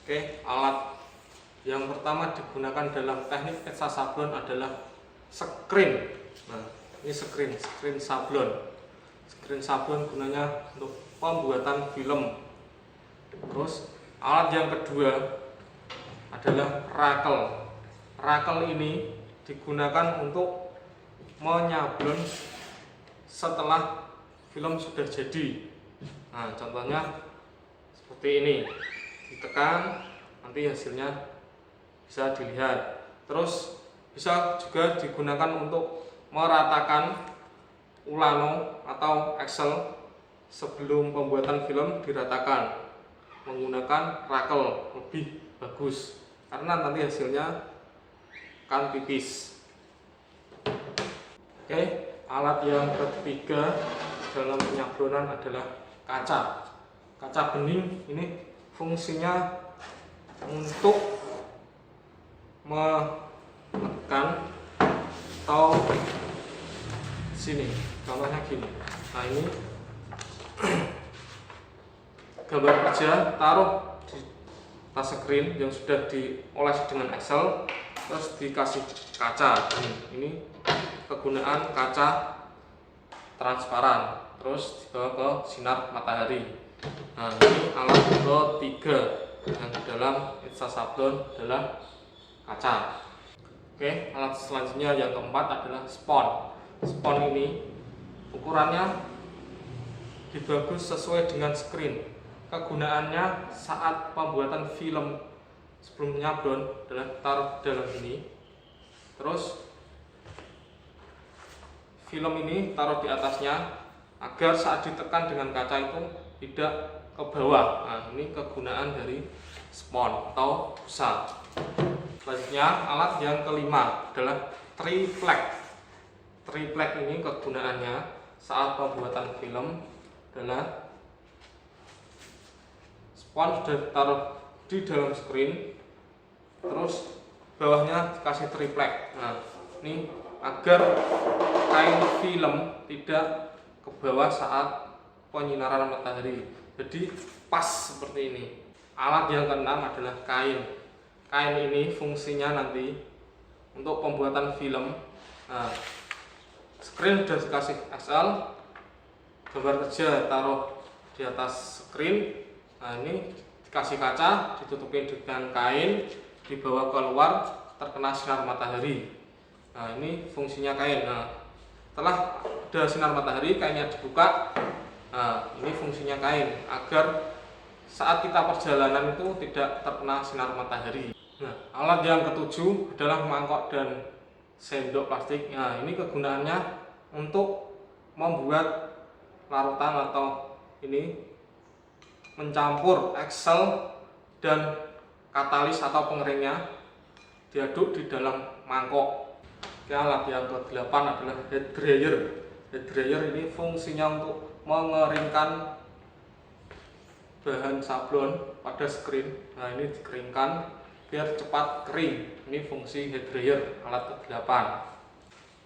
Oke, alat yang pertama digunakan dalam teknik etsa sablon adalah screen. Nah, ini screen sablon. Screen sablon gunanya untuk pembuatan film. Terus alat yang kedua adalah rakel. Rakel ini digunakan untuk menyablon setelah film sudah jadi. Nah, contohnya seperti ini, ditekan nanti hasilnya bisa dilihat. Terus bisa juga digunakan untuk meratakan ulano atau Excel sebelum pembuatan film diratakan menggunakan rakel, lebih bagus karena nanti hasilnya akan tipis. Oke, alat yang ketiga dalam penyablonan adalah kaca. Kaca bening ini fungsinya untuk menekan atau sini, contohnya gini. Nah, ini gambar kerja taruh di tas screen yang sudah dioles dengan Excel, terus dikasih kaca. Ini kegunaan kaca transparan, terus dibawa ke sinar matahari. Nah, ini alat ketiga yang dalam etsa sablon adalah kaca. Oke, alat selanjutnya yang keempat adalah spon. Spon ini ukurannya dibagus sesuai dengan screen. Kegunaannya saat pembuatan film sebelum nyablon adalah taruh dalam ini. Terus film ini taruh di atasnya agar saat ditekan dengan kaca itu tidak ke bawah. Nah, ini kegunaan dari spon atau busa. Selanjutnya alat yang kelima adalah triplek. Triplek ini kegunaannya saat pembuatan film adalah spon sudah ditaruh di dalam screen, terus bawahnya dikasih triplek. Nah, ini agar kain film tidak ke bawah saat penyinaran matahari, jadi pas seperti ini. Alat yang keenam adalah kain. Kain ini fungsinya nanti untuk pembuatan film. Nah, screen sudah dikasih XL, gambar kerja taruh di atas screen. Nah, ini dikasih kaca, ditutupin dengan kain, dibawa keluar terkena sinar matahari. Nah, ini fungsinya kain. Nah, setelah ada sinar matahari, kainnya dibuka. Nah, ini fungsinya kain agar saat kita perjalanan itu tidak terkena sinar matahari. Nah, alat yang ketujuh adalah mangkok dan sendok plastik. Nah, ini kegunaannya untuk membuat larutan atau ini mencampur Excel dan katalis atau pengeringnya diaduk di dalam mangkok. Oke, alat yang ke-8 adalah head dryer. Head dryer ini fungsinya untuk mengeringkan bahan sablon pada screen. Nah, ini dikeringkan biar cepat kering. Ini fungsi head dryer, alat ke-8.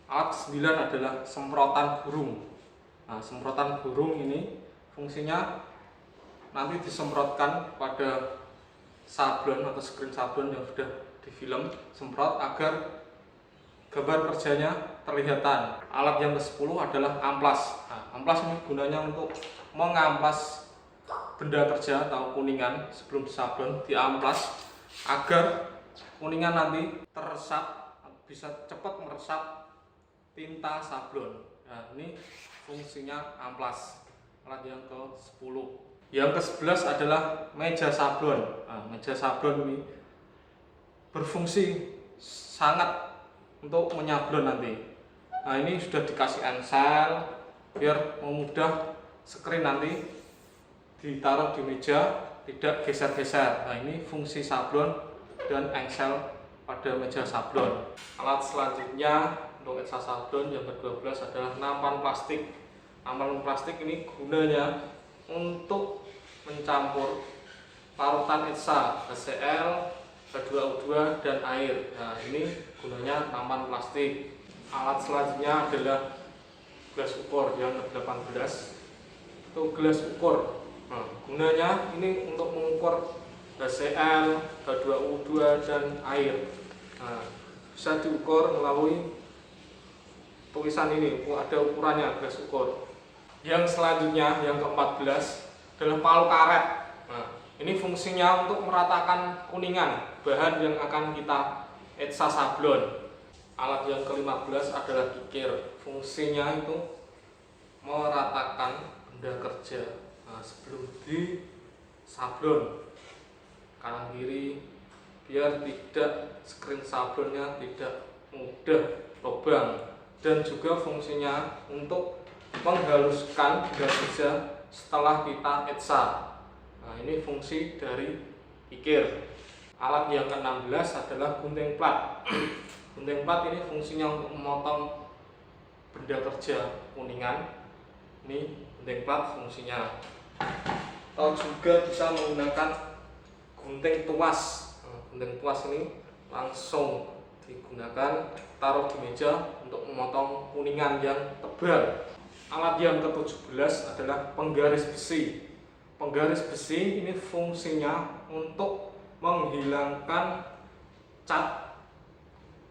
Alat ke-9 adalah semprotan burung. Nah, semprotan burung ini fungsinya nanti disemprotkan pada sablon atau screen sablon yang sudah di film, semprot agar gambar kerjanya terlihatan. Alat yang ke-10 adalah amplas. Nah, amplas ini gunanya untuk mengamplas benda kerja atau kuningan sebelum disablon, diamplas agar kuningan nanti teresap, bisa cepat meresap tinta sablon. Nah, ini fungsinya amplas. Alat yang ke-10. Yang ke-11 adalah meja sablon. Nah, meja sablon ini berfungsi sangat untuk menyablon nanti. Nah, ini sudah dikasih ensel biar memudah screen nanti ditaruh di meja tidak geser-geser. Nah, ini fungsi sablon dan engsel pada meja sablon. Alat selanjutnya untuk etsa sablon yang ke-12 adalah nampan plastik. Nampan plastik ini gunanya untuk mencampur larutan etsa HCl, H2O2 dan air. Nah, ini gunanya nampan plastik. Alat selanjutnya adalah gelas ukur yang ke-18. Itu gelas ukur. Nah, gunanya ini untuk mengukur HCl, H2O2 dan air. Nah, bisa diukur melalui tulisan ini, ada ukurannya, gelas ukur. Yang selanjutnya, yang ke-14 adalah palu karet. Nah, ini fungsinya untuk meratakan kuningan bahan yang akan kita etsa sablon. Alat yang ke-15 adalah kikir. Fungsinya itu meratakan benda kerja. Nah, sebelum di sablon kanan kiri biar tidak screen sablonnya tidak mudah lubang, dan juga fungsinya untuk menghaluskan benda kerja setelah kita etsa. Nah, ini fungsi dari kikir. Alat yang ke-16 adalah gunting plat. Gunting plat ini fungsinya untuk memotong benda kerja kuningan. Ini gunting plat fungsinya. Atau juga bisa menggunakan gunting tuas. Nah, gunting tuas ini langsung digunakan, taruh di meja untuk memotong kuningan yang tebal. Alat yang ke-17 adalah penggaris besi. Penggaris besi ini fungsinya untuk menghilangkan cat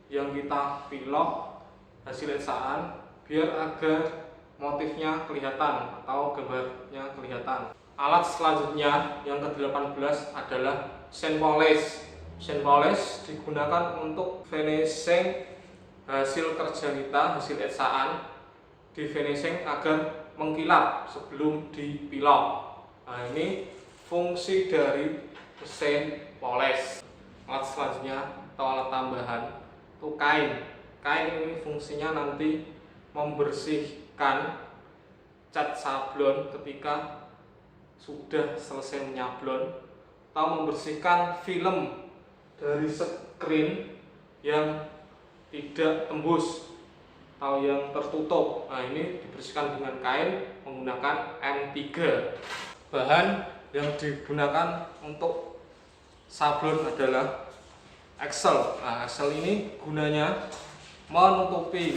yang kita pilok hasil etsaan biar agar motifnya kelihatan atau gambarnya kelihatan. Alat selanjutnya yang ke-18 adalah sand polish. Sand polish digunakan untuk finishing hasil kerja kita, hasil etsaan, di finishing agar mengkilap sebelum dipilok. Nah, ini fungsi dari mesin polish. Alat selanjutnya atau alat tambahan itu kain. Kain ini fungsinya nanti membersihkan cat sablon ketika sudah selesai menyablon, atau membersihkan film dari screen yang tidak tembus atau yang tertutup. Nah, ini dibersihkan dengan kain menggunakan M3. Bahan yang digunakan untuk sablon adalah Excel. Nah, Excel ini gunanya menutupi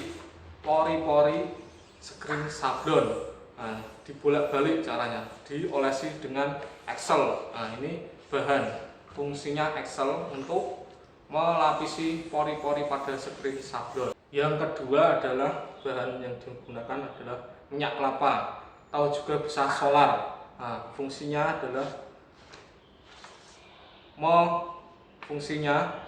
pori-pori screen sablon. Nah, dibolak-balik caranya, diolesi dengan Excel. Nah, ini bahan fungsinya Excel untuk melapisi pori-pori pada screen sablon. Yang kedua adalah bahan yang digunakan adalah minyak kelapa atau juga bisa solar. Nah, fungsinya adalah fungsinya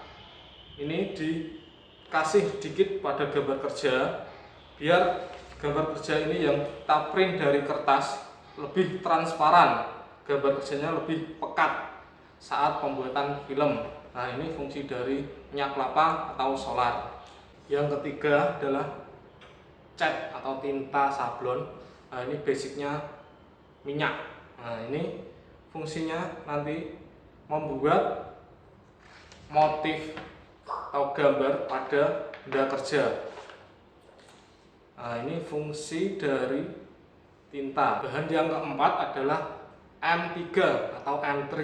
ini dikasih dikit pada gambar kerja biar gambar kerja ini yang kita print dari kertas lebih transparan, gambar kerjanya lebih pekat saat pembuatan film. Nah, ini fungsi dari minyak kelapa atau solar. Yang ketiga adalah cat atau tinta sablon. Nah, ini basicnya minyak. Nah, ini fungsinya nanti membuat motif atau gambar pada benda kerja. Nah, ini fungsi dari tinta. Bahan yang keempat adalah M3 atau M3.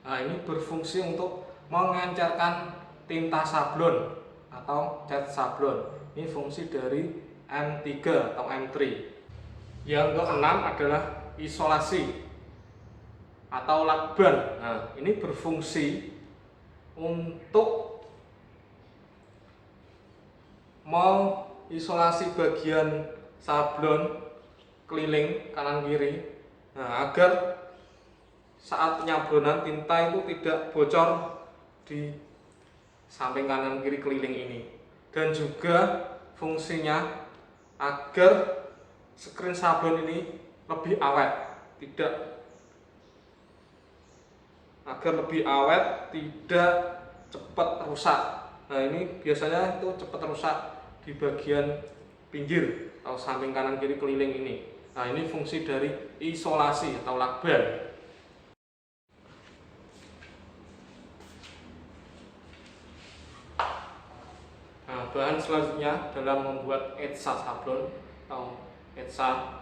Nah, ini berfungsi untuk mengencerkan tinta sablon atau cat sablon. Ini fungsi dari M3 atau M3. Yang keenam adalah isolasi atau lakban. Nah, ini berfungsi untuk mengisolasi bagian sablon keliling kanan kiri. Nah, agar saat penyablonan tinta itu tidak bocor di samping kanan kiri keliling ini, dan juga fungsinya agar screen sablon ini lebih awet, tidak cepat rusak. Nah, ini biasanya itu cepat rusak di bagian pinggir atau samping kanan kiri keliling ini. Nah, ini fungsi dari isolasi atau lakban. Nah, bahan selanjutnya dalam membuat etsa sablon atau etsa,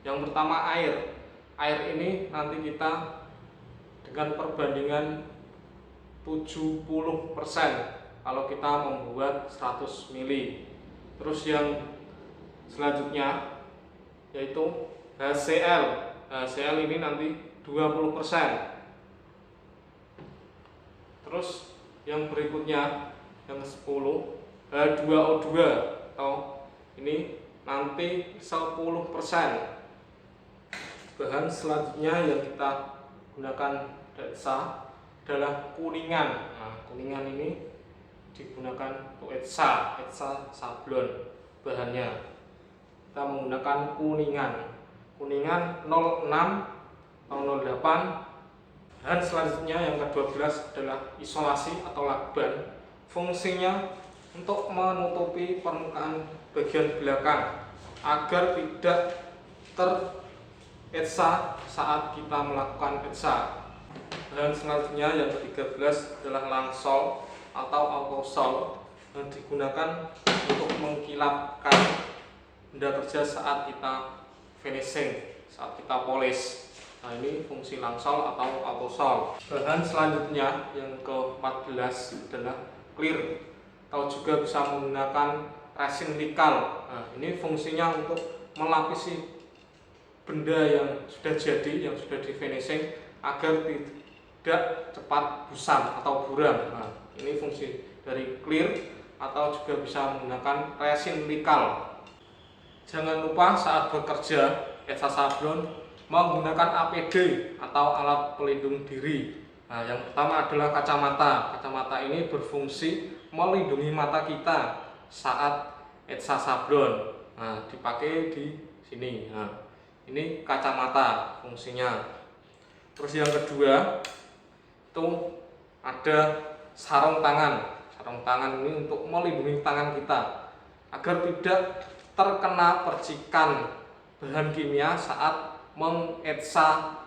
yang pertama air. Air ini nanti kita dengan perbandingan 70% kalau kita membuat 100 ml. Terus yang selanjutnya yaitu HCl. HCl ini nanti 20%. Terus yang berikutnya yang 10 H2O2 atau ini nanti 10%. Bahan selanjutnya yang kita gunakan ETSA adalah kuningan. Nah, kuningan ini digunakan untuk ETSA sablon. Bahannya kita menggunakan kuningan 06 atau 08. Dan selanjutnya yang ke-12 adalah isolasi atau lakban. Fungsinya untuk menutupi permukaan bagian belakang agar tidak ter-ETSA saat kita melakukan ETSA. Dan selanjutnya yang ke-13 adalah langsol atau autosol yang digunakan untuk mengkilapkan benda kerja saat kita finishing, saat kita polish. Nah, ini fungsi langsol atau autosol. Bahan selanjutnya yang ke-14 adalah clear atau juga bisa menggunakan resin likal. Nah, ini fungsinya untuk melapisi benda yang sudah jadi, yang sudah di finishing agar tidak cepat busam atau buram. Nah, ini fungsi dari clear atau juga bisa menggunakan resin likal. Jangan lupa saat bekerja ETSA sablon menggunakan APD atau alat pelindung diri. Nah, yang pertama adalah kacamata. Kacamata ini berfungsi melindungi mata kita saat ETSA sablon. Nah, dipakai di sini. Nah, ini kacamata fungsinya. Terus yang kedua itu ada sarung tangan. Sarung tangan ini untuk melindungi tangan kita agar tidak terkena percikan bahan kimia saat meng-ETSA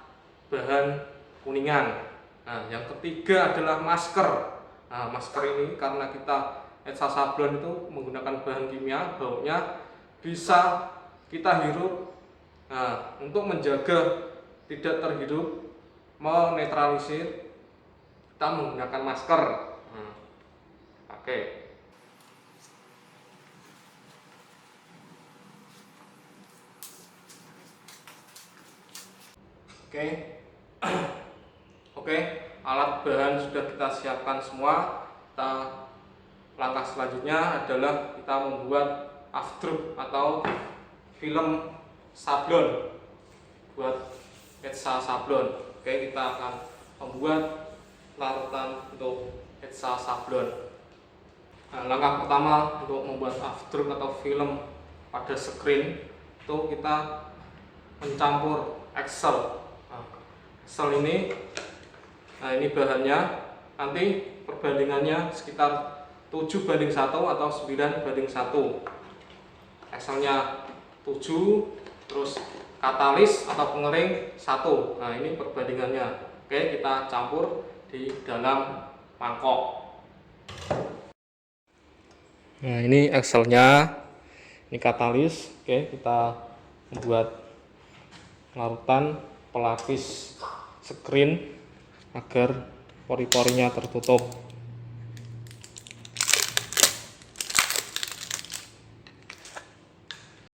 bahan kuningan. Nah, yang ketiga adalah masker. Nah, masker ini karena kita ETSA sablon itu menggunakan bahan kimia, baunya bisa kita hirup. Nah, untuk menjaga tidak terhirup, menetralisir, kita menggunakan masker. Nah, oke. Oke, alat bahan sudah kita siapkan semua. Langkah selanjutnya adalah kita membuat afdruk atau film sablon buat ETSA sablon. Oke, kita akan membuat larutan untuk ETSA sablon. Nah, langkah pertama untuk membuat afdruk atau film pada screen itu kita mencampur Excel. Excel ini, nah ini bahannya, nanti perbandingannya sekitar 7:1 atau 9:1. Excelnya 7, terus katalis atau pengering 1. Nah, ini perbandingannya. Oke, kita campur di dalam mangkok. Nah, ini Excelnya, ini katalis. Oke, kita membuat larutan pelapis screen agar pori-porinya tertutup.